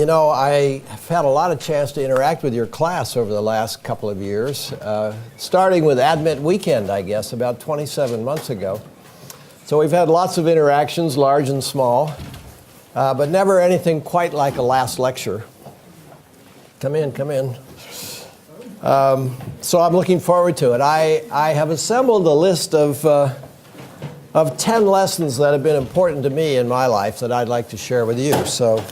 You know, I have had a lot of chance to interact with your class over the last couple of years, starting with Advent Weekend, I guess, about 27 months ago. So we've had lots of interactions, large and small, but never anything quite like a last lecture. Come in, come in. So I'm looking forward to it. I have assembled a list of 10 lessons that have been important to me in my life that I'd like to share with you. So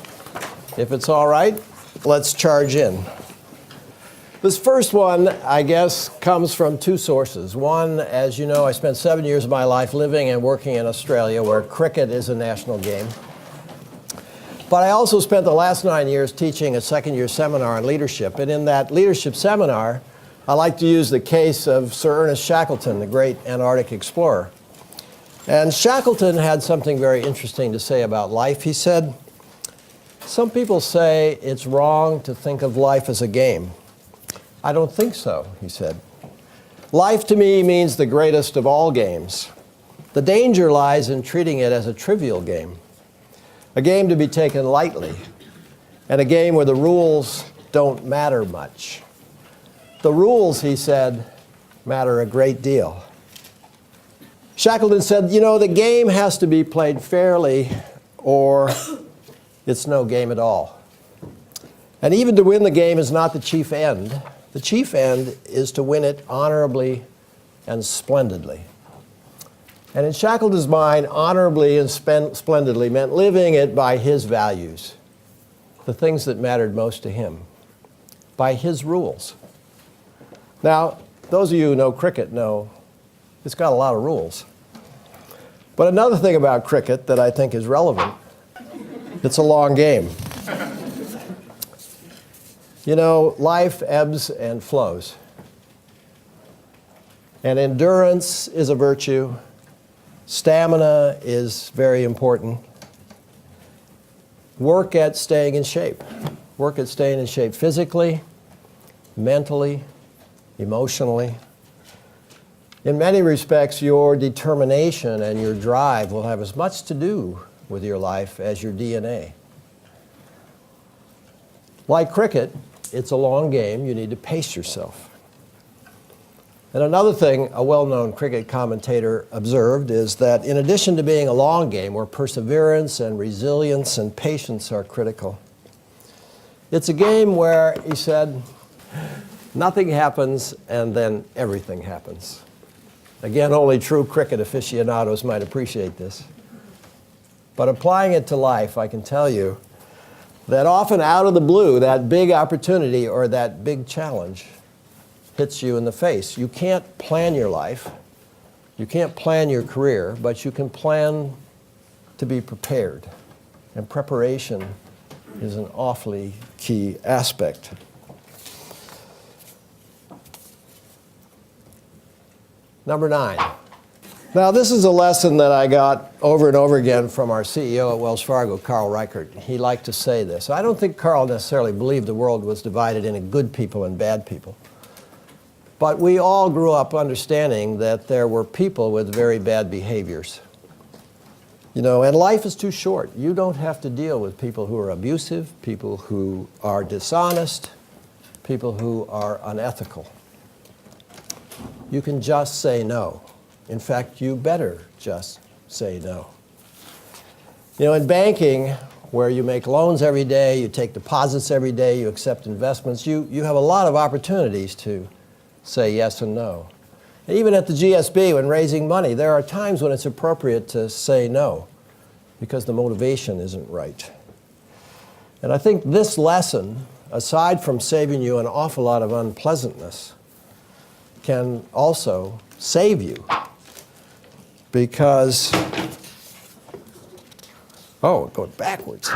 if it's all right, let's charge in. This first one, I guess, comes from two sources. One, as you know, I spent 7 years of my life living and working in Australia, where cricket is a national game. But I also spent the last 9 years teaching a second-year seminar on leadership. And in that leadership seminar, I like to use the case of Sir Ernest Shackleton, the great Antarctic explorer. And Shackleton had something very interesting to say about life. He said, "Some people say it's wrong to think of life as a game. I don't think so," he said. "Life to me means the greatest of all games. The danger lies in treating it as a trivial game, a game to be taken lightly, and a game where the rules don't matter much. The rules," he said, "matter a great deal." Shackleton said, you know, the game has to be played fairly or it's no game at all. And even to win the game is not the chief end. The chief end is to win it honorably and splendidly. And in Shackleton's mind, honorably and splendidly meant living it by his values, the things that mattered most to him, by his rules. Now, those of you who know cricket know it's got a lot of rules. But another thing about cricket that I think is relevant, it's a long game. You know, life ebbs and flows. And endurance is a virtue. Stamina is very important. Work at staying in shape. Work at staying in shape physically, mentally, emotionally. In many respects, your determination and your drive will have as much to do with your life as your DNA. Like cricket, it's a long game. You need to pace yourself. And another thing a well-known cricket commentator observed is that in addition to being a long game where perseverance and resilience and patience are critical, it's a game where, he said, nothing happens and then everything happens. Again, only true cricket aficionados might appreciate this. But applying it to life, I can tell you that often out of the blue, that big opportunity or that big challenge hits you in the face. You can't plan your life. You can't plan your career, but you can plan to be prepared. And preparation is an awfully key aspect. Number 9. Now, this is a lesson that I got over and over again from our CEO at Wells Fargo, Carl Reichert. He liked to say this. I don't think Carl necessarily believed the world was divided into good people and bad people. But we all grew up understanding that there were people with very bad behaviors. You know, and life is too short. You don't have to deal with people who are abusive, people who are dishonest, people who are unethical. You can just say no. In fact, you better just say no. You know, in banking, where you make loans every day, you take deposits every day, you accept investments, you have a lot of opportunities to say yes and no. And even at the GSB, when raising money, there are times when it's appropriate to say no because the motivation isn't right. And I think this lesson, aside from saving you an awful lot of unpleasantness, can also save you because, oh, going backwards.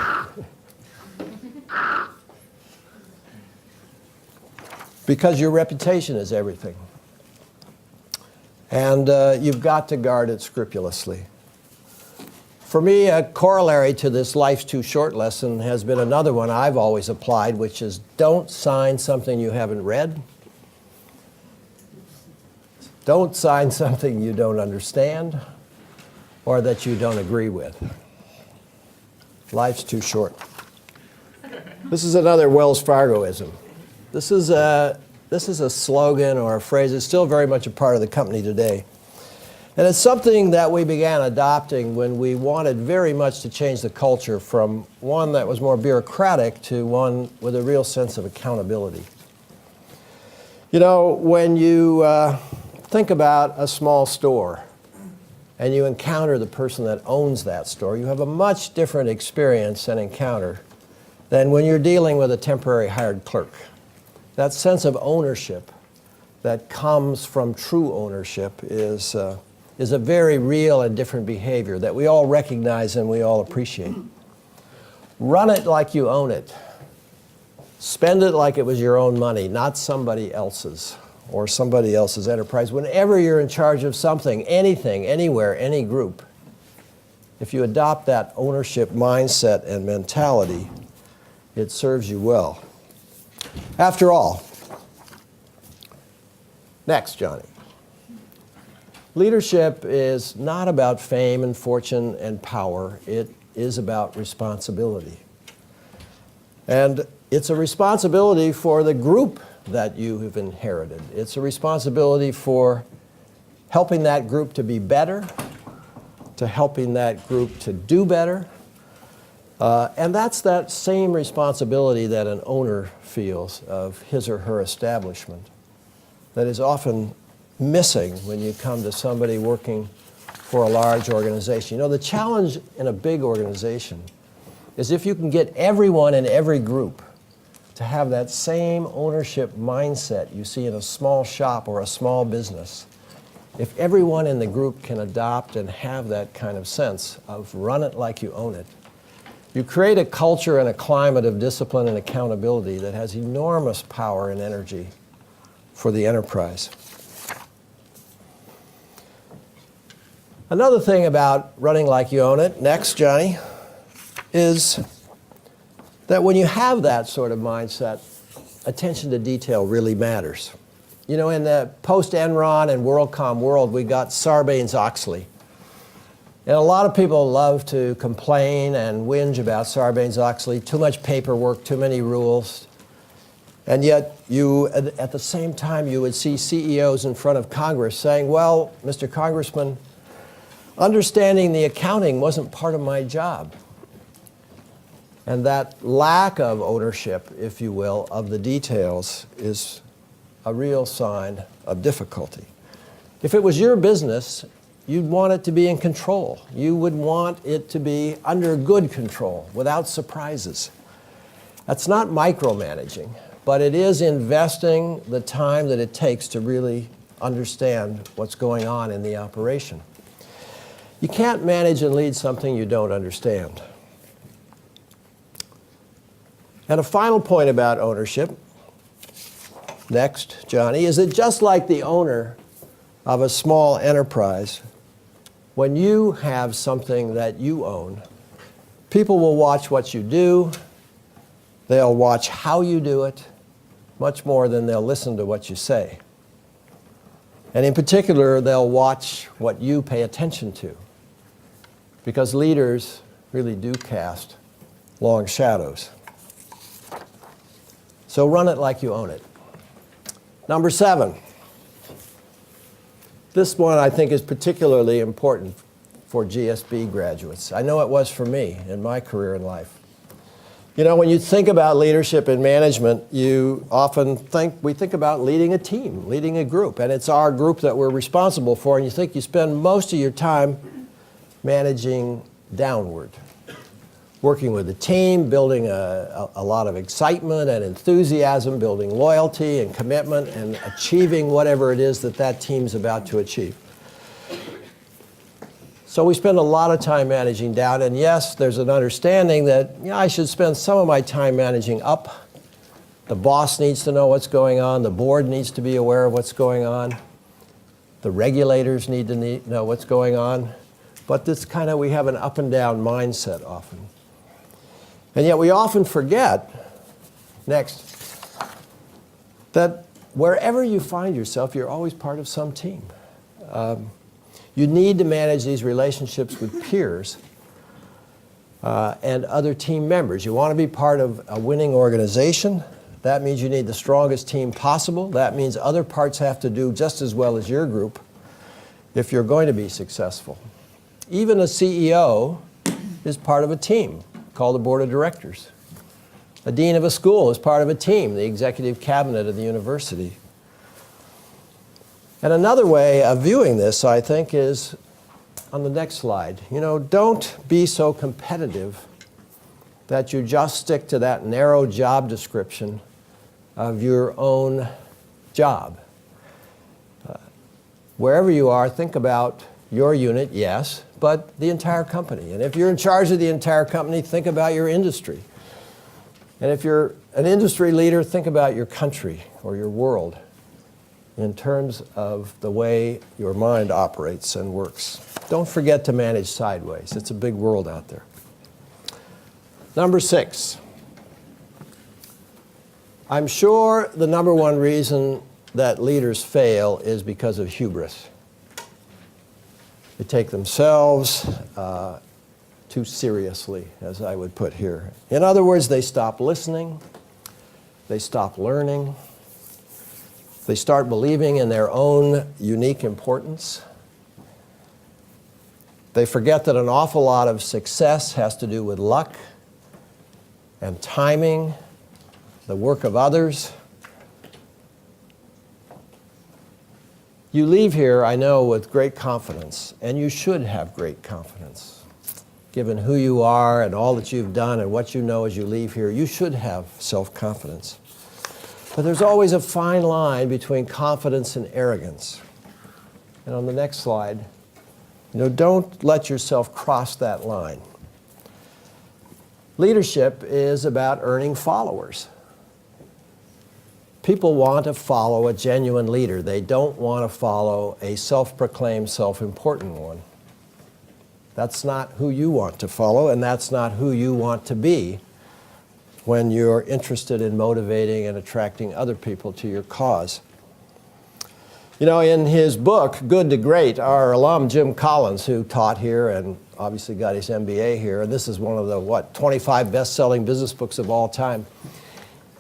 Because your reputation is everything. And you've got to guard it scrupulously. For me, a corollary to this life's too short lesson has been another one I've always applied, which is don't sign something you haven't read. Don't sign something you don't understand or that you don't agree with. Life's too short. This is another Wells Fargoism. This is a slogan or a phrase that's still very much a part of the company today. And it's something that we began adopting when we wanted very much to change the culture from one that was more bureaucratic to one with a real sense of accountability. You know, when you think about a small store and you encounter the person that owns that store, you have a much different experience and encounter than when you're dealing with a temporary hired clerk. That sense of ownership that comes from true ownership is a very real and different behavior that we all recognize and we all appreciate. Run it like you own it. Spend it like it was your own money, not somebody else's or somebody else's enterprise. Whenever you're in charge of something, anything, anywhere, any group, if you adopt that ownership mindset and mentality, it serves you well. After all, next, Johnny. Leadership is not about fame and fortune and power. It is about responsibility. And it's a responsibility for the group that you have inherited. It's a responsibility for helping that group to be better, to helping that group to do better. And that's that same responsibility that an owner feels of his or her establishment that is often missing when you come to somebody working for a large organization. You know, the challenge in a big organization is if you can get everyone in every group to have that same ownership mindset you see in a small shop or a small business. If everyone in the group can adopt and have that kind of sense of run it like you own it, you create a culture and a climate of discipline and accountability that has enormous power and energy for the enterprise. Another thing about running like you own it, next, Johnny, is that when you have that sort of mindset, attention to detail really matters. You know, in the post-Enron and WorldCom world, we got Sarbanes-Oxley. And a lot of people love to complain and whinge about Sarbanes-Oxley, too much paperwork, too many rules. And yet, at the same time, you would see CEOs in front of Congress saying, well, Mr. Congressman, understanding the accounting wasn't part of my job. And that lack of ownership, if you will, of the details is a real sign of difficulty. If it was your business, you'd want it to be in control. You would want it to be under good control, without surprises. That's not micromanaging, but it is investing the time that it takes to really understand what's going on in the operation. You can't manage and lead something you don't understand. And a final point about ownership, next, Johnny, is that just like the owner of a small enterprise, when you have something that you own, people will watch what you do, they'll watch how you do it, much more than they'll listen to what you say. And in particular, they'll watch what you pay attention to, because leaders really do cast long shadows. So run it like you own it. Number 7. This one I think is particularly important for GSB graduates. I know it was for me in my career in life. You know, when you think about leadership and management, you often we think about leading a team, leading a group, and it's our group that we're responsible for, and you think you spend most of your time managing downward. Working with a team, building a lot of excitement and enthusiasm, building loyalty and commitment, and achieving whatever it is that that team's about to achieve. So we spend a lot of time managing down, and yes, there's an understanding that I should spend some of my time managing up. The boss needs to know what's going on, the board needs to be aware of what's going on, the regulators need to know what's going on, but we have an up and down mindset often. And yet we often forget, next, that wherever you find yourself, you're always part of some team. You need to manage these relationships with peers and other team members. You want to be part of a winning organization. That means you need the strongest team possible. That means other parts have to do just as well as your group if you're going to be successful. Even a CEO is part of a team called a board of directors. A dean of a school is part of a team, the executive cabinet of the university. And another way of viewing this, I think, is on the next slide. You know, don't be so competitive that you just stick to that narrow job description of your own job. Wherever you are, think about your unit, yes, but the entire company. And if you're in charge of the entire company, think about your industry. And if you're an industry leader, think about your country or your world in terms of the way your mind operates and works. Don't forget to manage sideways. It's a big world out there. Number 6. I'm sure the number one reason that leaders fail is because of hubris. They take themselves too seriously, as I would put here. In other words, they stop listening, they stop learning, they start believing in their own unique importance. They forget that an awful lot of success has to do with luck and timing, the work of others. You leave here, I know, with great confidence, and you should have great confidence. Given who you are and all that you've done and what you know as you leave here, you should have self-confidence. But there's always a fine line between confidence and arrogance. And on the next slide, you know, don't let yourself cross that line. Leadership is about earning followers. People want to follow a genuine leader. They don't want to follow a self-proclaimed, self-important one. That's not who you want to follow, and that's not who you want to be when you're interested in motivating and attracting other people to your cause. You know, in his book, Good to Great, our alum Jim Collins, who taught here and obviously got his MBA here, and this is one of the, 25 best-selling business books of all time,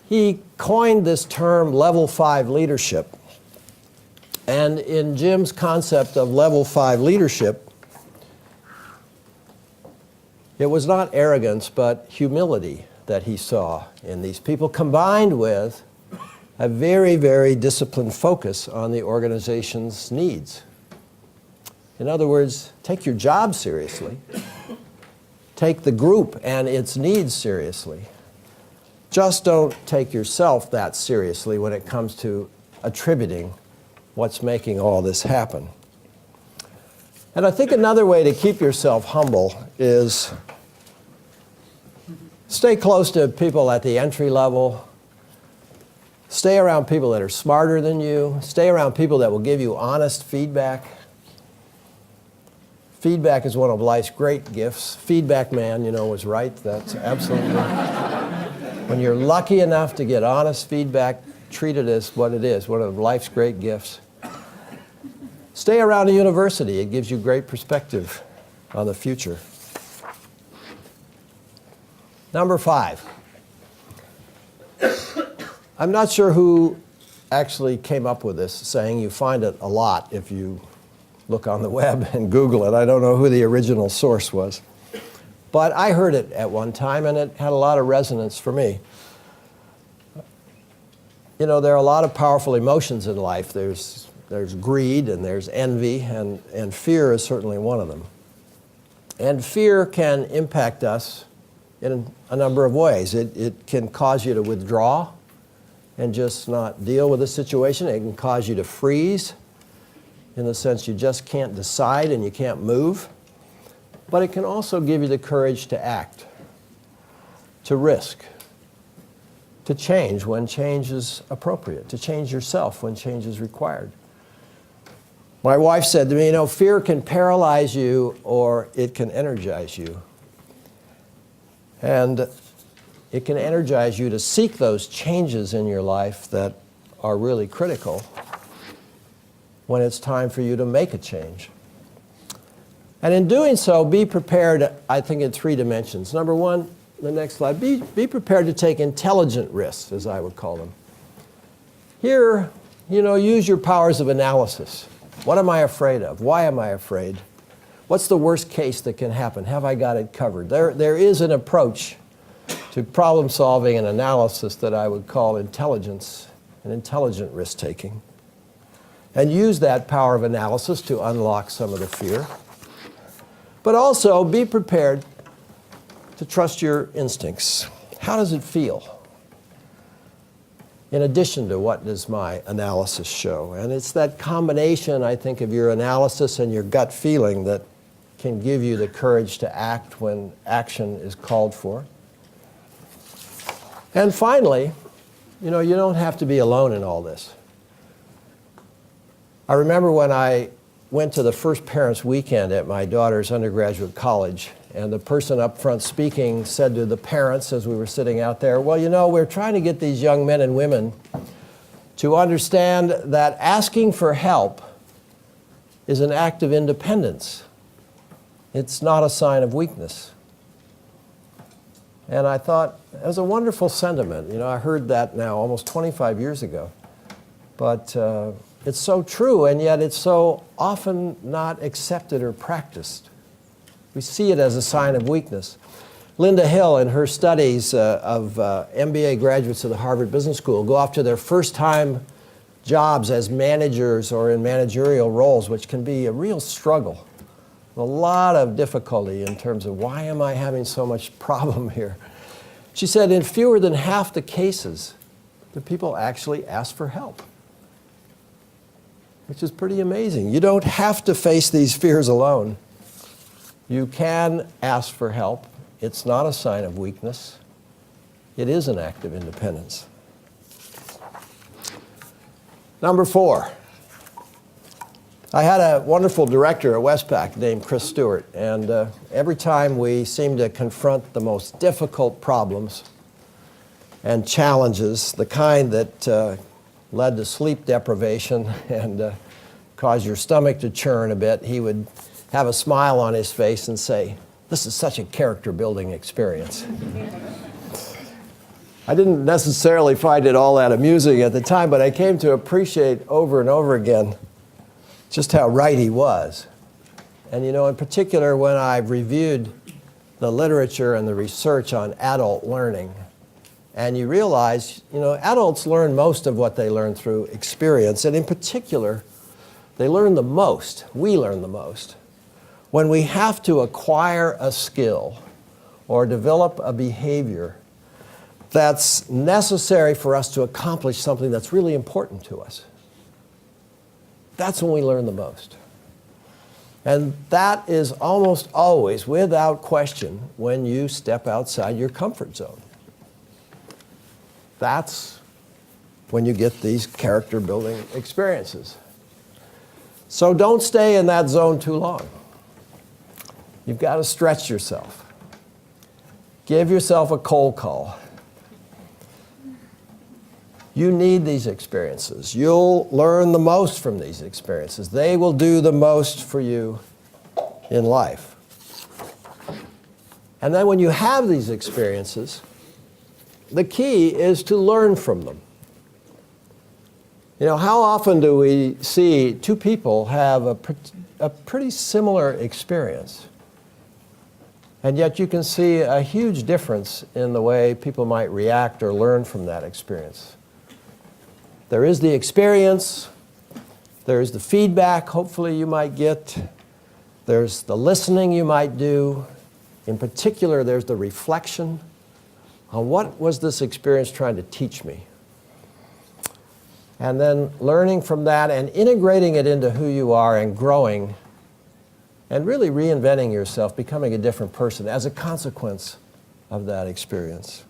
he coined this term level 5 leadership. And in Jim's concept of level 5 leadership, it was not arrogance, but humility that he saw in these people, combined with a very, very disciplined focus on the organization's needs. In other words, take your job seriously. Take the group and its needs seriously. Just don't take yourself that seriously when it comes to attributing what's making all this happen. And I think another way to keep yourself humble is stay close to people at the entry level. Stay around people that are smarter than you. Stay around people that will give you honest feedback. Feedback is one of life's great gifts. Feedback man, you know, was right. That's absolutely when you're lucky enough to get honest feedback, treat it as what it is, one of life's great gifts. Stay around a university. It gives you great perspective on the future. Number 5. I'm not sure who actually came up with this saying. You find it a lot if you look on the web and Google it. I don't know who the original source was. But I heard it at one time, and it had a lot of resonance for me. You know, there are a lot of powerful emotions in life. There's greed, and there's envy, and fear is certainly one of them. And fear can impact us in a number of ways. It can cause you to withdraw and just not deal with the situation. It can cause you to freeze, in the sense you just can't decide and you can't move. But it can also give you the courage to act, to risk, to change when change is appropriate, to change yourself when change is required. My wife said to me, you know, fear can paralyze you or it can energize you. And it can energize you to seek those changes in your life that are really critical when it's time for you to make a change. And in doing so, be prepared, I think, in 3 dimensions. Number one, the next slide, be prepared to take intelligent risks, as I would call them. Here, use your powers of analysis. What am I afraid of? Why am I afraid? What's the worst case that can happen? Have I got it covered? There is an approach to problem solving and analysis that I would call intelligence and intelligent risk taking. And use that power of analysis to unlock some of the fear. But also be prepared to trust your instincts. How does it feel? In addition to what does my analysis show? And it's that combination, I think, of your analysis and your gut feeling that can give you the courage to act when action is called for. And finally, you don't have to be alone in all this. I remember when I went to the first parents' weekend at my daughter's undergraduate college, and the person up front speaking said to the parents as we were sitting out there, well, we're trying to get these young men and women to understand that asking for help is an act of independence. It's not a sign of weakness. And I thought, it was a wonderful sentiment. I heard that now almost 25 years ago. But it's so true, and yet it's so often not accepted or practiced. We see it as a sign of weakness. Linda Hill, in her studies of MBA graduates of the Harvard Business School, go off to their first-time jobs as managers or in managerial roles, which can be a real struggle. A lot of difficulty in terms of why am I having so much problem here? She said in fewer than half the cases, do people actually ask for help? Which is pretty amazing. You don't have to face these fears alone. You can ask for help. It's not a sign of weakness. It is an act of independence. Number 4. I had a wonderful director at Westpac named Chris Stewart, and every time we seemed to confront the most difficult problems and challenges, the kind that led to sleep deprivation and caused your stomach to churn a bit, he would have a smile on his face and say, "This is such a character-building experience." I didn't necessarily find it all that amusing at the time, but I came to appreciate over and over again just how right he was. And in particular, when I've reviewed the literature and the research on adult learning, and you realize, adults learn most of what they learn through experience, and in particular, they learn the most, we learn the most, when we have to acquire a skill or develop a behavior that's necessary for us to accomplish something that's really important to us. That's when we learn the most. And that is almost always, without question, when you step outside your comfort zone. That's when you get these character-building experiences. So don't stay in that zone too long. You've got to stretch yourself. Give yourself a cold call. You need these experiences. You'll learn the most from these experiences. They will do the most for you in life. And then when you have these experiences, the key is to learn from them. How often do we see two people have a pretty similar experience? And yet you can see a huge difference in the way people might react or learn from that experience. There is the experience, there's the feedback hopefully you might get, there's the listening you might do. In particular, there's the reflection on what was this experience trying to teach me. And then learning from that and integrating it into who you are and growing and really reinventing yourself, becoming a different person as a consequence of that experience.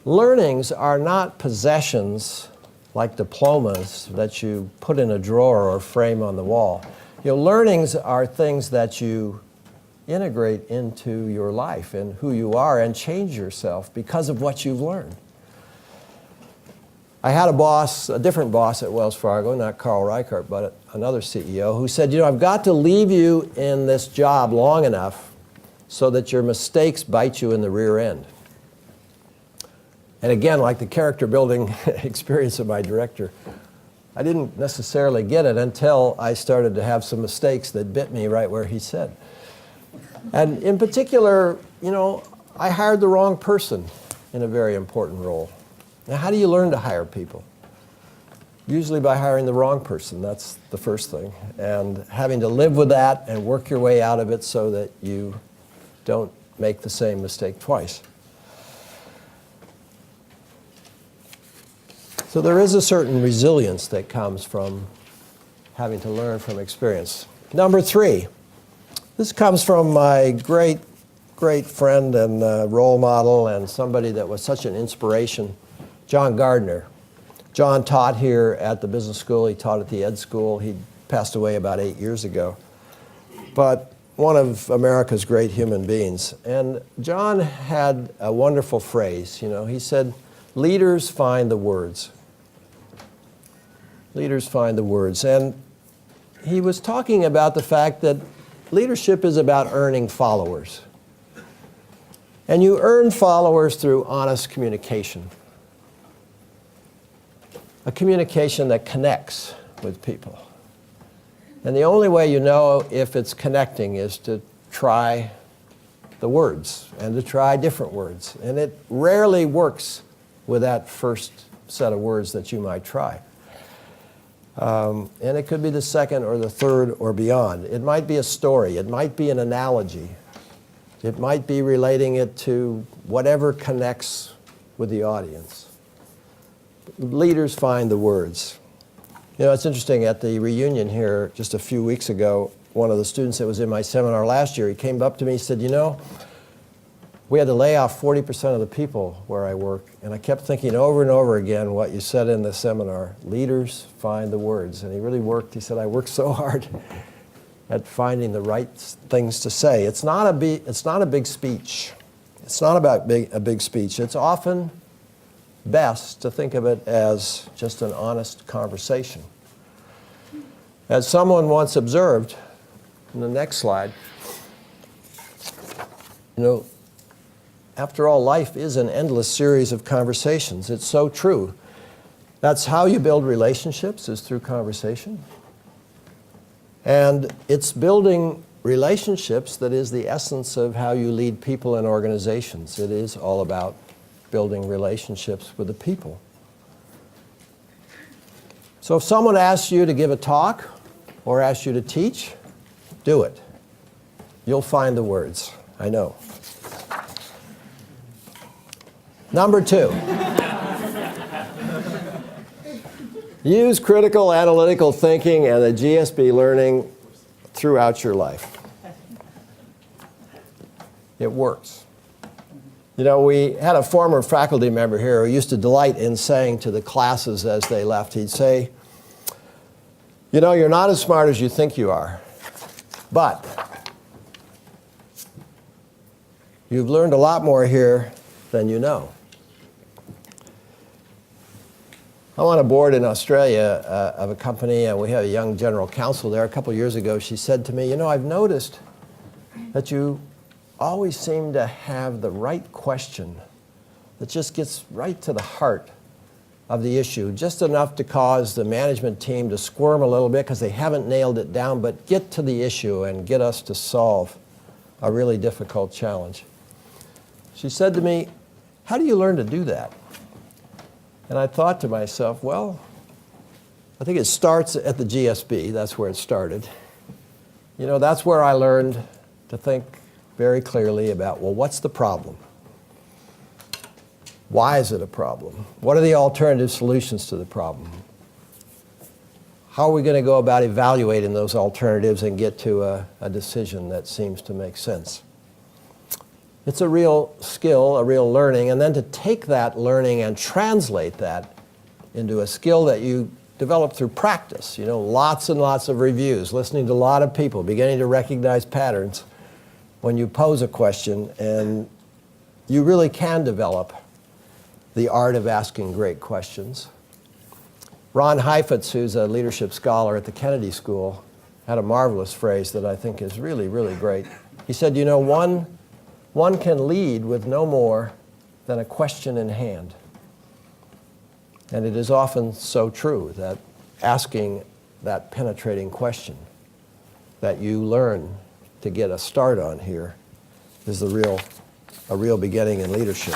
Learnings are not possessions like diplomas that you put in a drawer or frame on the wall. Learnings are things that you integrate into your life and who you are and change yourself because of what you've learned. I had a boss, a different boss at Wells Fargo, not Carl Reichardt, but another CEO, who said, I've got to leave you in this job long enough so that your mistakes bite you in the rear end. And again, like the character building experience of my director, I didn't necessarily get it until I started to have some mistakes that bit me right where he said. And in particular, I hired the wrong person in a very important role. Now, how do you learn to hire people? Usually by hiring the wrong person. That's the first thing. And having to live with that and work your way out of it so that you don't make the same mistake twice. So there is a certain resilience that comes from having to learn from experience. Number 3, this comes from my great friend and role model and somebody that was such an inspiration, John Gardner. John taught here at the business school. He taught at the Ed School. He passed away about 8 years ago. But one of America's great human beings. And John had a wonderful phrase. He said, leaders find the words. Leaders find the words. And he was talking about the fact that leadership is about earning followers. And you earn followers through honest communication. A communication that connects with people. And the only way you know if it's connecting is to try the words and to try different words. And it rarely works with that first set of words that you might try. And it could be the second or the third or beyond. It might be a story. It might be an analogy. It might be relating it to whatever connects with the audience. Leaders find the words. It's interesting, at the reunion here just a few weeks ago, one of the students that was in my seminar last year, he came up to me and said, we had to lay off 40% of the people where I work, and I kept thinking over and over again what you said in the seminar, leaders find the words. And he really worked. He said, I worked so hard at finding the right things to say. It's not a big speech. It's not about a big speech. It's often best to think of it as just an honest conversation. As someone once observed, in the next slide, after all, life is an endless series of conversations. It's so true. That's how you build relationships, is through conversation. And it's building relationships that is the essence of how you lead people and organizations. It is all about building relationships with the people. So if someone asks you to give a talk or asks you to teach, do it. You'll find the words, I know. Number 2. Use critical analytical thinking and the GSB learning throughout your life. It works. We had a former faculty member here who used to delight in saying to the classes as they left, he'd say, you're not as smart as you think you are, but you've learned a lot more here than you know. I'm on a board in Australia of a company, and we have a young general counsel there. A couple of years ago, she said to me, I've noticed that you always seem to have the right question that just gets right to the heart of the issue, just enough to cause the management team to squirm a little bit because they haven't nailed it down, but get to the issue and get us to solve a really difficult challenge. She said to me, how do you learn to do that? And I thought to myself, well, I think it starts at the GSB. That's where it started. That's where I learned to think very clearly about, well, what's the problem? Why is it a problem? What are the alternative solutions to the problem? How are we going to go about evaluating those alternatives and get to a decision that seems to make sense? It's a real skill, a real learning, and then to take that learning and translate that into a skill that you develop through practice. Lots and lots of reviews, listening to a lot of people, beginning to recognize patterns when you pose a question, and you really can develop the art of asking great questions. Ron Heifetz, who's a leadership scholar at the Kennedy School, had a marvelous phrase that I think is really, really great. He said, you know, one can lead with no more than a question in hand. And it is often so true that asking that penetrating question that you learn to get a start on here is a real beginning in leadership.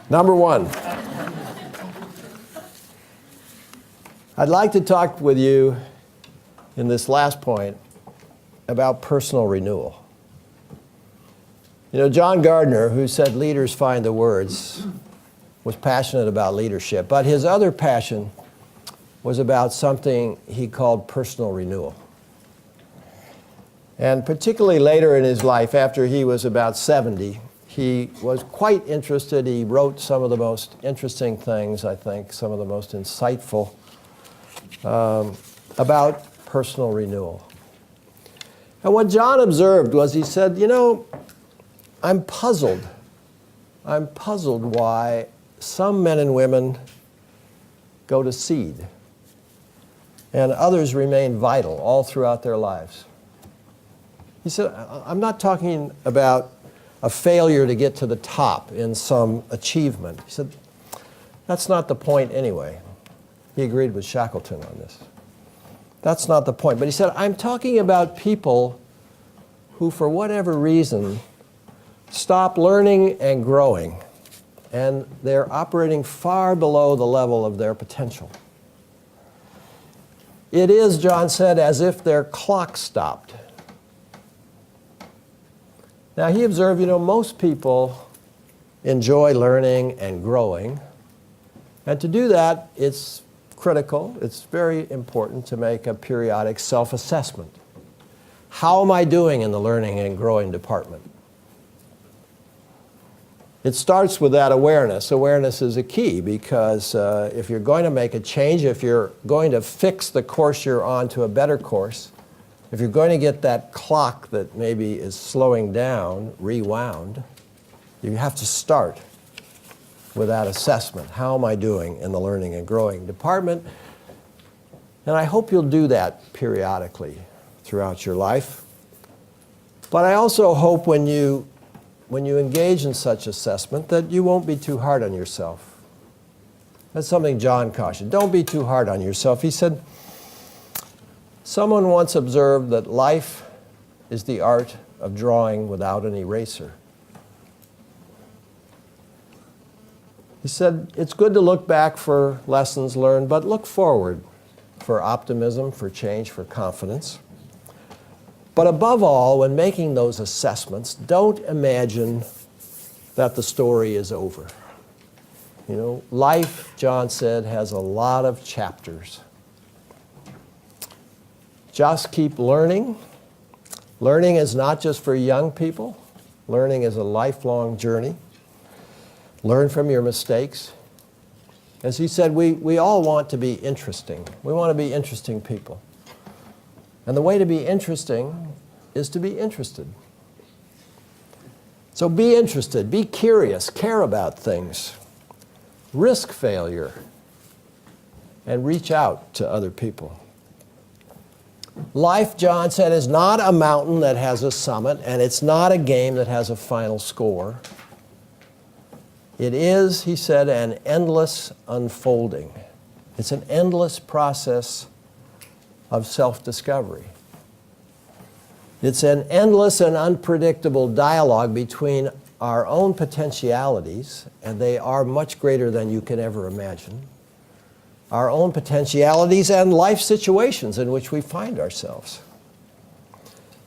Number one, I'd like to talk with you in this last point about personal renewal. You know, John Gardner, who said leaders find the words, was passionate about leadership, but his other passion was about something he called personal renewal. And particularly later in his life, after he was about 70, he was quite interested. He wrote some of the most interesting things, I think, some of the most insightful about personal renewal. And what John observed was, he said, you know, I'm puzzled why some men and women go to seed and others remain vital all throughout their lives. He said, I'm not talking about a failure to get to the top in some achievement. He said, that's not the point anyway. He agreed with Shackleton on this. That's not the point. But he said, I'm talking about people who, for whatever reason, stop learning and growing, and they're operating far below the level of their potential. It is, John said, as if their clock stopped. Now, he observed, you know, most people enjoy learning and growing, and to do that, it's critical, it's very important to make a periodic self-assessment. How am I doing in the learning and growing department? It starts with that awareness. Awareness is a key because if you're going to make a change, if you're going to fix the course you're on to a better course, if you're going to get that clock that maybe is slowing down rewound, you have to start with that assessment. How am I doing in the learning and growing department? And I hope you'll do that periodically throughout your life. But I also hope when you engage in such assessment that you won't be too hard on yourself. That's something John cautioned. Don't be too hard on yourself. He said, someone once observed that life is the art of drawing without an eraser. He said, it's good to look back for lessons learned, but look forward for optimism, for change, for confidence. But above all, when making those assessments, don't imagine that the story is over. You know, life, John said, has a lot of chapters. Just keep learning. Learning is not just for young people. Learning is a lifelong journey. Learn from your mistakes. As he said, we all want to be interesting. We want to be interesting people. And the way to be interesting is to be interested. So be interested, be curious, care about things, risk failure, and reach out to other people. Life, John said, is not a mountain that has a summit, and it's not a game that has a final score. It is, he said, an endless unfolding. It's an endless process of self-discovery. It's an endless and unpredictable dialogue between our own potentialities, and they are much greater than you can ever imagine, our own potentialities and life situations in which we find ourselves.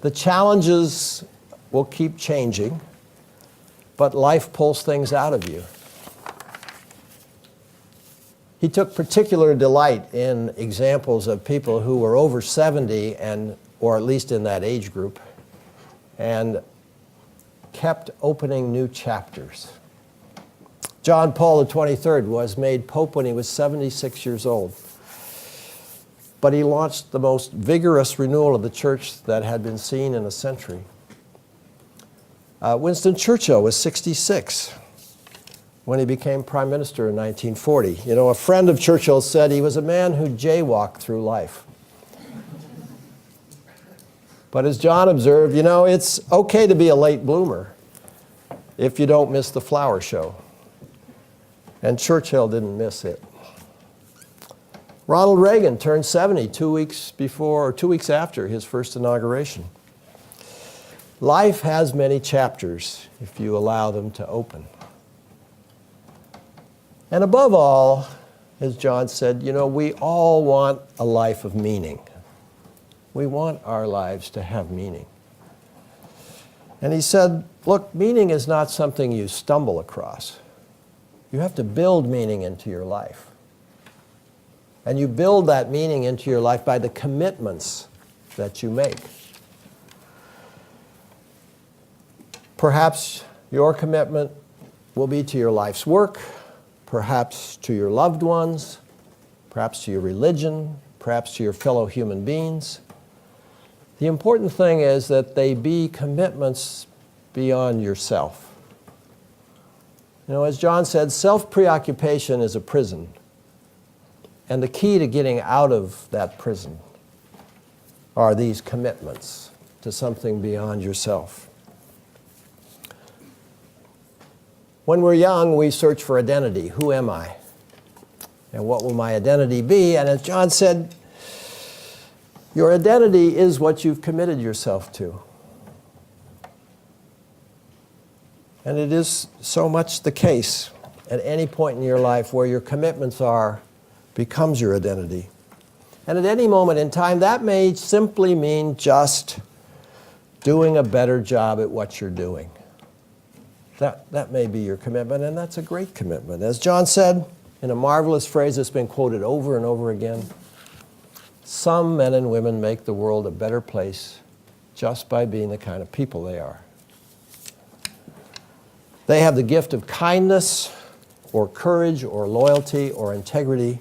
The challenges will keep changing, but life pulls things out of you. He took particular delight in examples of people who were over 70 or at least in that age group, and kept opening new chapters. John Paul XXIII was made Pope when he was 76 years old. But he launched the most vigorous renewal of the church that had been seen in a century. Winston Churchill was 66 when he became prime minister in 1940. You know, a friend of Churchill said he was a man who jaywalked through life. But as John observed, you know, it's okay to be a late bloomer if you don't miss the flower show. And Churchill didn't miss it. Ronald Reagan turned 70 2 weeks before, or 2 weeks after his first inauguration. Life has many chapters if you allow them to open. And above all, as John said, you know, we all want a life of meaning. We want our lives to have meaning. And he said, look, meaning is not something you stumble across. You have to build meaning into your life. And you build that meaning into your life by the commitments that you make. Perhaps your commitment will be to your life's work, perhaps to your loved ones, perhaps to your religion, perhaps to your fellow human beings. The important thing is that they be commitments beyond yourself. You know, as John said, self-preoccupation is a prison. And the key to getting out of that prison are these commitments to something beyond yourself. When we're young, we search for identity. Who am I? And what will my identity be? And as John said, your identity is what you've committed yourself to. And it is so much the case at any point in your life where your commitments are becomes your identity. And at any moment in time, that may simply mean just doing a better job at what you're doing. That may be your commitment, and that's a great commitment. As John said, in a marvelous phrase that's been quoted over and over again, some men and women make the world a better place just by being the kind of people they are. They have the gift of kindness or courage or loyalty or integrity,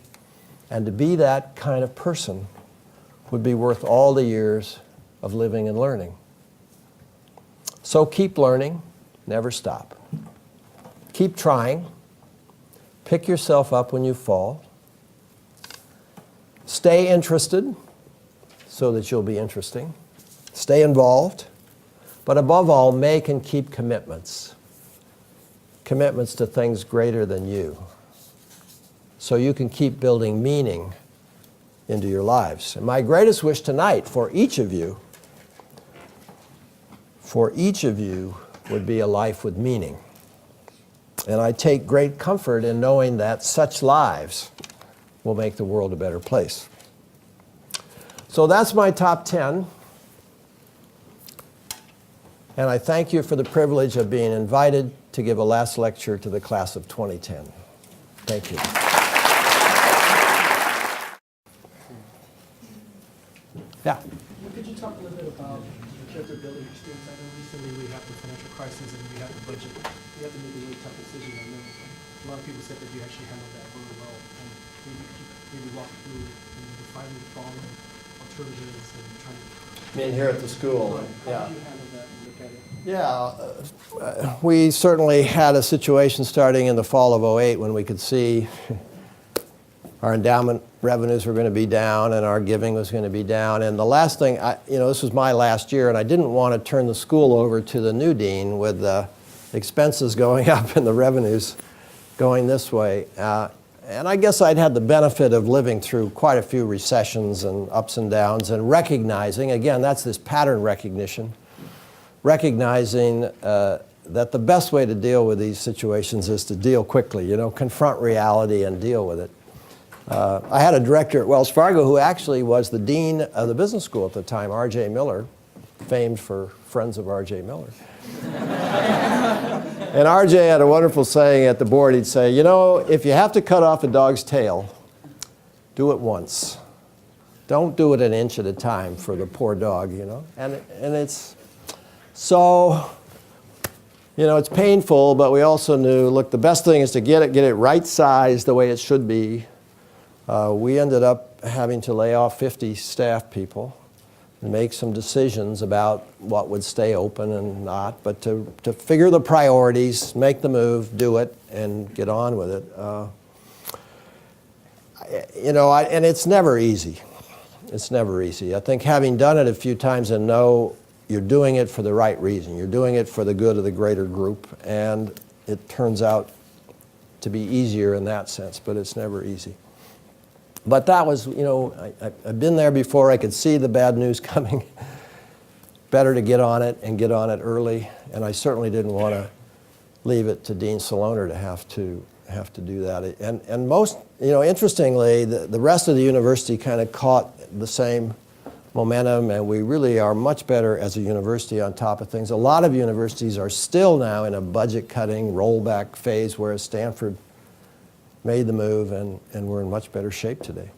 and to be that kind of person would be worth all the years of living and learning. So keep learning, never stop. Keep trying. Pick yourself up when you fall. Stay interested so that you'll be interesting. Stay involved. But above all, make and keep commitments. Commitments to things greater than you, so you can keep building meaning into your lives. And my greatest wish tonight for each of you would be a life with meaning. And I take great comfort in knowing that such lives will make the world a better place. So that's my top 10. And I thank you for the privilege of being invited to give a last lecture to the class of 2010. Thank you. Yeah. Could you talk a little bit about the character building experience? I know recently we have the financial crisis and we have the budget. We have to make a really tough decision. I know a lot of people said that you actually handled that really well. And maybe walk through defining the problem, alternatives, and trying to... I mean, here at the school. Right. How did you handle that and look at it? Yeah, we certainly had a situation starting in the fall of '08 when we could see our endowment revenues were going to be down and our giving was going to be down. And the last thing, this was my last year, and I didn't want to turn the school over to the new dean with the expenses going up and the revenues going this way. And I guess I'd had the benefit of living through quite a few recessions and ups and downs and recognizing, again, that's this pattern recognition, recognizing that the best way to deal with these situations is to deal quickly, confront reality and deal with it. I had a director at Wells Fargo who actually was the dean of the business school at the time, R.J. Miller, famed for Friends of R.J. Miller. And R.J. had a wonderful saying at the board. He'd say, if you have to cut off a dog's tail, do it once. Don't do it an inch at a time for the poor dog, And it's so, it's painful, but we also knew, look, the best thing is to get it right sized the way it should be. We ended up having to lay off 50 staff people make some decisions about what would stay open and not, but to figure the priorities, make the move, do it, and get on with it. And it's never easy. It's never easy. I think having done it a few times and know you're doing it for the right reason, you're doing it for the good of the greater group, and it turns out to be easier in that sense, but it's never easy. But that was, I've been there before. I could see the bad news coming. Better to get on it and get on it early. And I certainly didn't want to leave it to Dean Saloner to have to do that. And most, interestingly, the rest of the university kind of caught the same momentum, and we really are much better as a university on top of things. A lot of universities are still now in a budget-cutting rollback phase, whereas Stanford made the move, and we're in much better shape today.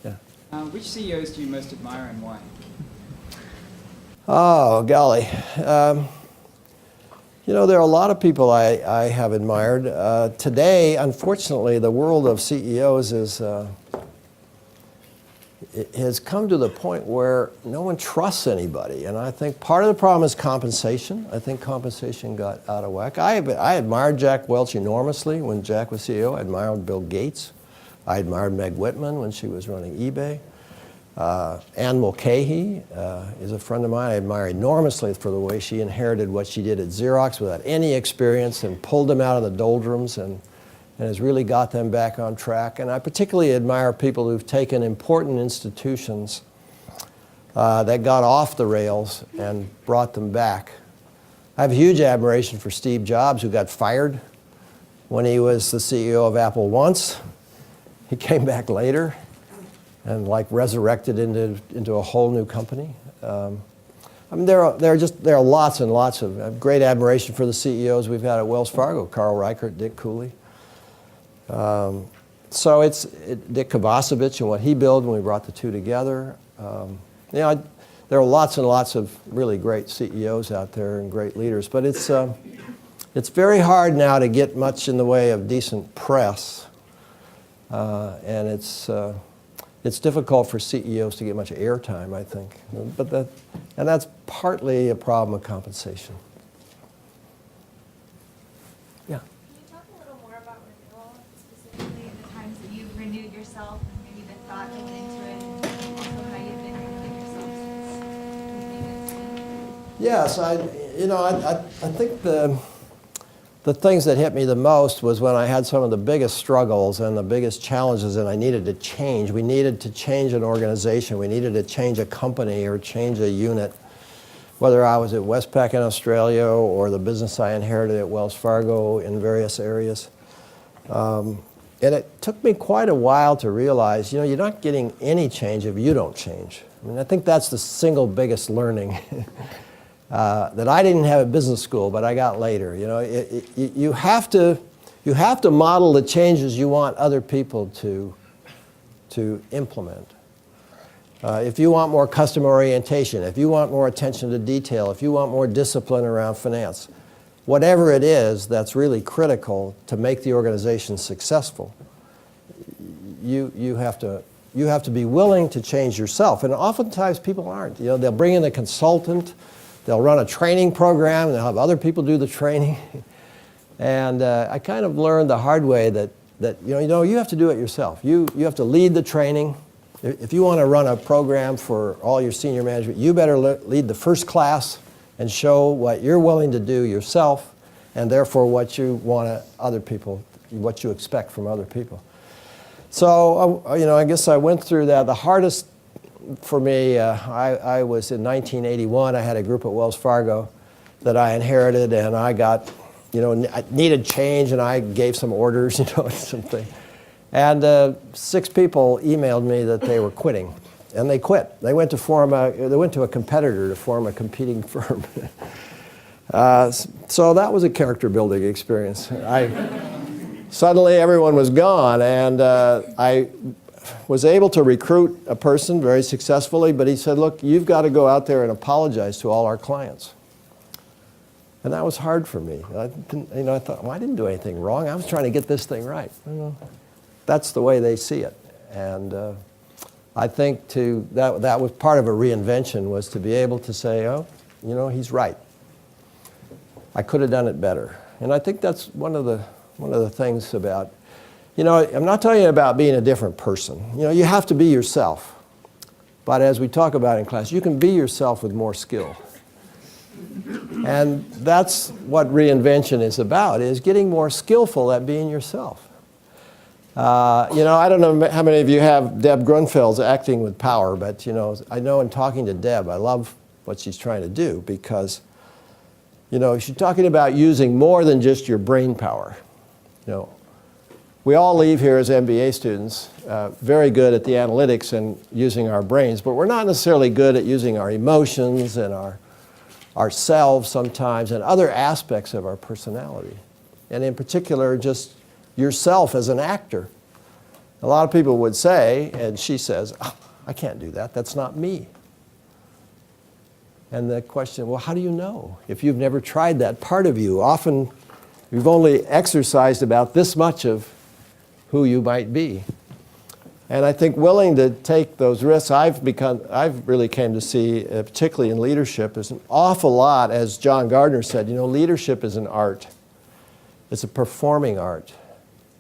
Yeah. Which CEOs do you most admire and why? Oh, golly. There are a lot of people I have admired. Today, unfortunately, the world of CEOs it has come to the point where no one trusts anybody. And I think part of the problem is compensation. I think compensation got out of whack. I admired Jack Welch enormously when Jack was CEO. I admired Bill Gates. I admired Meg Whitman when she was running eBay. Anne Mulcahy is a friend of mine. I admire enormously for the way she inherited what she did at Xerox without any experience and pulled them out of the doldrums and has really got them back on track. And I particularly admire people who've taken important institutions that got off the rails and brought them back. I have huge admiration for Steve Jobs, who got fired when he was the CEO of Apple once. He came back later and resurrected into a whole new company. There are lots and lots of I have great admiration for the CEOs we've had at Wells Fargo: Carl Reichert, Dick Cooley. Dick Kovacevic and what he built when we brought the two together. There are lots and lots of really great CEOs out there and great leaders, but it's very hard now to get much in the way of decent press, and it's difficult for CEOs to get much airtime, I think. And that's partly a problem of compensation. Yeah. Can you talk a little more about renewal, specifically the times that you've renewed yourself and maybe the thought that went into it, and also how you've been renewing yourself since Yes, I think the things that hit me the most was when I had some of the biggest struggles and the biggest challenges, and I needed to change. We needed to change an organization. We needed to change a company or change a unit, whether I was at Westpac in Australia or the business I inherited at Wells Fargo in various areas. And it took me quite a while to realize, you're not getting any change if you don't change. I think that's the single biggest learning that I didn't have at business school, but I got later. You have to model the changes you want other people to implement. If you want more customer orientation, if you want more attention to detail, if you want more discipline around finance, whatever it is that's really critical to make the organization successful, you have to be willing to change yourself. And oftentimes people aren't. They'll bring in a consultant. They'll run a training program, and they'll have other people do the training. And I kind of learned the hard way that you have to do it yourself. You have to lead the training. If you want to run a program for all your senior management, you better lead the first class and show what you're willing to do yourself, and therefore what you want other people, what you expect from other people. So I guess I went through that. The hardest for me, I was in 1981. I had a group at Wells Fargo that I inherited, and I got, I needed change, and I gave some orders, something. And 6 people emailed me that they were quitting, and they quit. They went to a competitor to form a competing firm. So that was a character building experience. Suddenly everyone was gone, and I was able to recruit a person very successfully, but he said, look, you've got to go out there and apologize to all our clients. And that was hard for me. I thought, well, I didn't do anything wrong. I was trying to get this thing right. That's the way they see it. And I think that was part of a reinvention, was to be able to say, oh, you know, he's right. I could have done it better. And I think that's one of the things about, you know, I'm not talking about being a different person. You know, you have to be yourself. But as we talk about in class, you can be yourself with more skill. And that's what reinvention is about, is getting more skillful at being yourself. You know, I don't know how many of you have Deb Grunfeld's Acting with Power, but, you know, I know in talking to Deb, I love what she's trying to do, because, you know, she's talking about using more than just your brain power. You know, we all leave here as MBA students very good at the analytics and using our brains, but we're not necessarily good at using our emotions and ourselves sometimes, and other aspects of our personality. And in particular, just yourself as an actor. A lot of people would say, and she says, oh, I can't do that, that's not me. And the question, well, how do you know? If you've never tried that part of you, often you've only exercised about this much of who you might be. And I think willing to take those risks, I've really came to see, particularly in leadership, there's an awful lot, as John Gardner said, you know, leadership is an art. It's a performing art.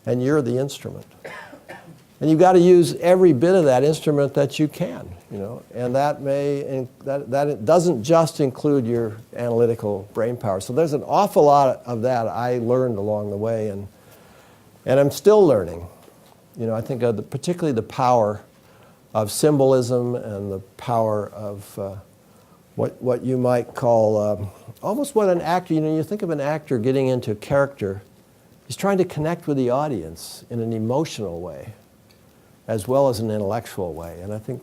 And you're the instrument. And you've got to use every bit of that instrument that you can, you know. And that doesn't just include your analytical brain power. So there's an awful lot of that I learned along the way, and I'm still learning. You know, I think particularly the power of symbolism and the power of what you might call almost what an actor, you know, you think of an actor getting into character, he's trying to connect with the audience in an emotional way as well as an intellectual way. And I think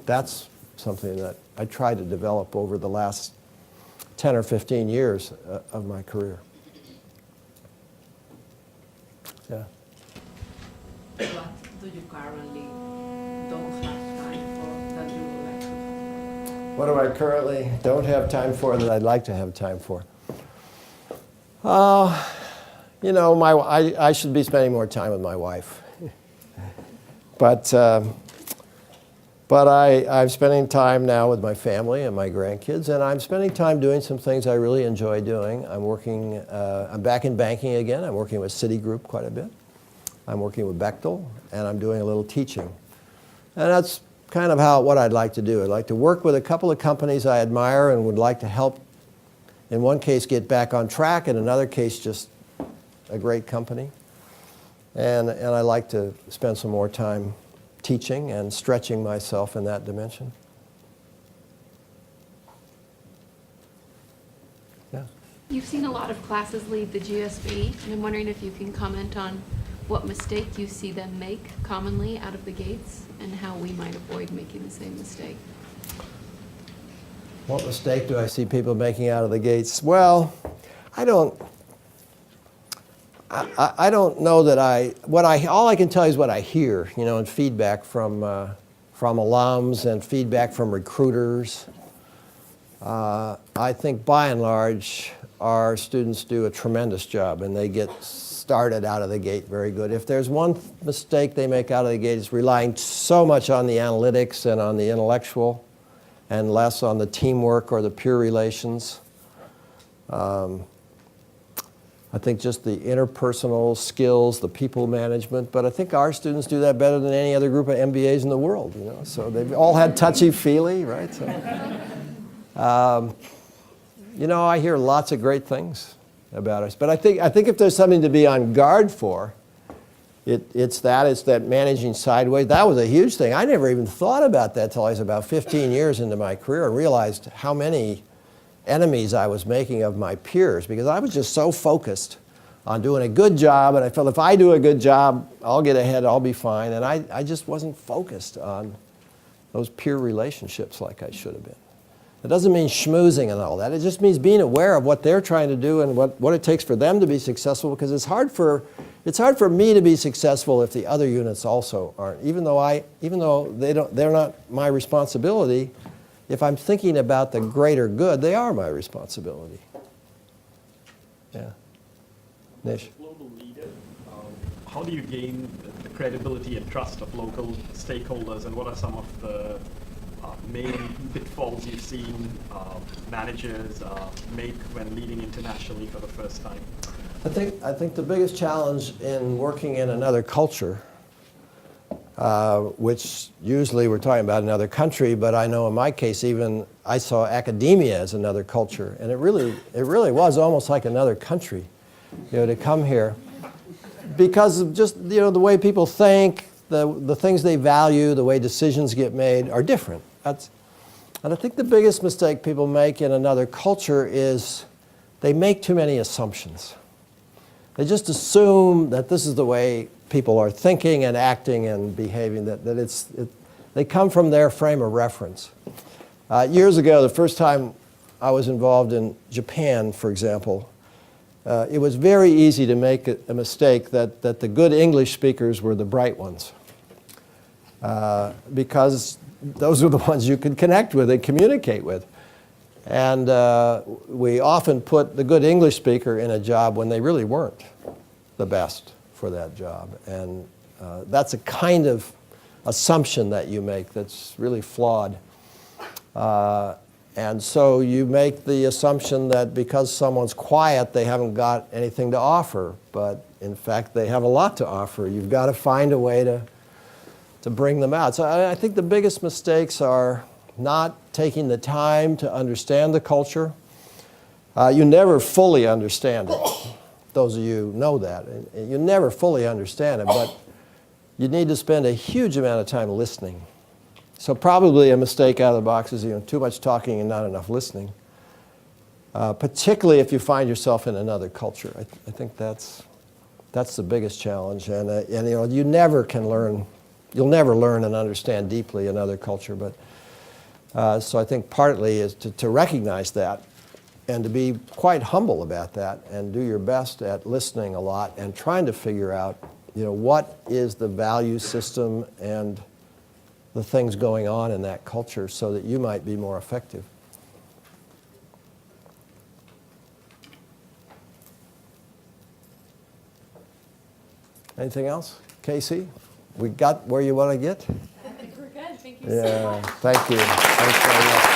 that's something that I tried to develop over the last 10 or 15 years of my career. Yeah. What do you currently don't have time for that you would like to? What do I currently don't have time for that I'd like to have time for? You know, I should be spending more time with my wife. But I'm spending time now with my family and my grandkids, and I'm spending time doing some things I really enjoy doing. I'm back in banking again. I'm working with Citigroup quite a bit. I'm working with Bechtel, and I'm doing a little teaching. And that's kind of what I'd like to do. I'd like to work with a couple of companies I admire and would like to help, in one case, get back on track, in another case, just a great company. And I like to spend some more time teaching and stretching myself in that dimension. Yeah. You've seen a lot of classes leave the GSB, and I'm wondering if you can comment on what mistake you see them make commonly out of the gates and how we might avoid making the same mistake. What mistake do I see people making out of the gates? Well, I don't know that all I can tell you is what I hear, you know, and feedback from alums and feedback from recruiters. I think by and large, our students do a tremendous job, and they get started out of the gate very good. If there's one mistake they make out of the gate, it's relying so much on the analytics and on the intellectual and less on the teamwork or the peer relations. I think just the interpersonal skills, the people management, but I think our students do that better than any other group of MBAs in the world, you know. So they've all had touchy-feely, right? So, you know, I hear lots of great things about us, but I think if there's something to be on guard for, it's that managing sideways. That was a huge thing. I never even thought about that till I was about 15 years into my career and realized how many enemies I was making of my peers, because I was just so focused on doing a good job, and I felt if I do a good job, I'll get ahead, I'll be fine, and I just wasn't focused on those peer relationships like I should have been. It doesn't mean schmoozing and all that. It just means being aware of what they're trying to do and what it takes for them to be successful, because it's hard for me to be successful if the other units also aren't. Even though they're not my responsibility, if I'm thinking about the greater good, they are my responsibility. Yeah. Nish? Global leader, how do you gain the credibility and trust of local stakeholders, and what are some of the main pitfalls you've seen managers make when leading internationally for the first time? I think the biggest challenge in working in another culture, which usually we're talking about another country, but I know in my case even I saw academia as another culture, and it really was almost like another country, to come here, because of just the way people think, the things they value, the way decisions get made are different. And I think the biggest mistake people make in another culture is they make too many assumptions. They just assume that this is the way people are thinking and acting and behaving, they come from their frame of reference. Years ago, the first time I was involved in Japan, for example, it was very easy to make a mistake that the good English speakers were the bright ones, because those were the ones you could connect with and communicate with. And we often put the good English speaker in a job when they really weren't the best for that job. And that's a kind of assumption that you make that's really flawed. And so you make the assumption that because someone's quiet, they haven't got anything to offer. But in fact, they have a lot to offer. You've got to find a way to bring them out. So I think the biggest mistakes are not taking the time to understand the culture. You never fully understand it. Those of you know that. You never fully understand it, but you need to spend a huge amount of time listening. So probably a mistake out of the box is too much talking and not enough listening, particularly if you find yourself in another culture. I think that's the biggest challenge. And you never can learn. You'll never learn and understand deeply another culture, but so I think partly is to recognize that and to be quite humble about that and do your best at listening a lot and trying to figure out, what is the value system and the things going on in that culture so that you might be more effective. Anything else? Casey? We got where you want to get? I think we're good. Thank you Yeah, thank you. Thanks very much.